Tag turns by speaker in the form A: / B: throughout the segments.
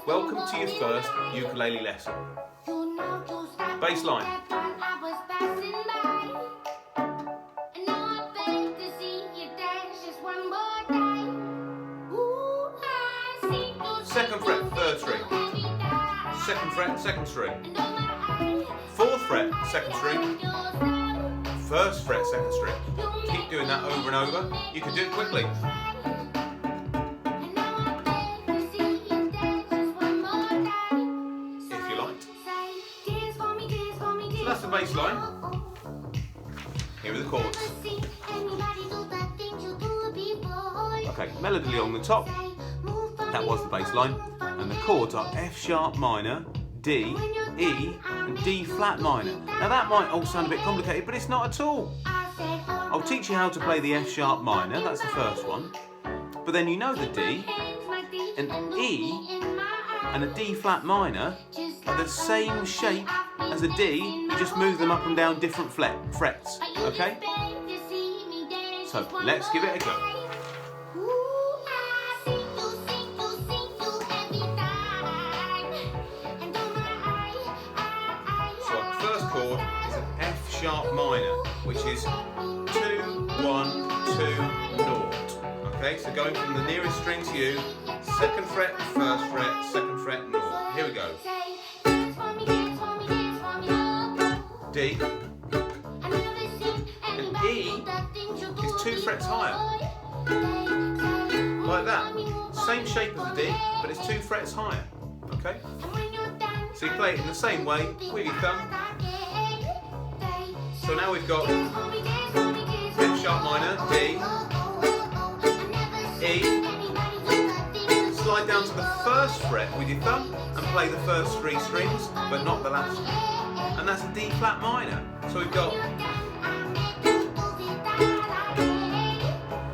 A: Welcome to your first ukulele lesson. Bass line. Second fret, third string. Second fret, second string. Fourth fret, second string. First fret, second string. Keep doing that over and over. You can do it quickly. If you like. So that's the bass line. Here are the chords. Okay, melody on the top. That was the bass line. And the chords are F sharp minor, D, E, and D flat minor. Now that might all sound a bit complicated, but it's not at all. I'll teach you how to play the F sharp minor, that's the first one. But then you know the D, an E, and a D flat minor are the same shape as a D, you just move them up and down different frets, okay? So let's give it a go. Chord is an F sharp minor, which is 2, 1, 2, 0. Okay, so going from the nearest string to you, second fret, first fret, second fret, 0. Here we go. D. And E is 2 frets higher. Like that. Same shape as the D, but it's 2 frets higher. Okay? So you play it in the same way with your thumb. So now we've got F sharp minor, D, E, slide down to the first fret with your thumb and play the first 3 strings, but not the last one. And that's a D flat minor. So we've got,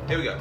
A: here we go.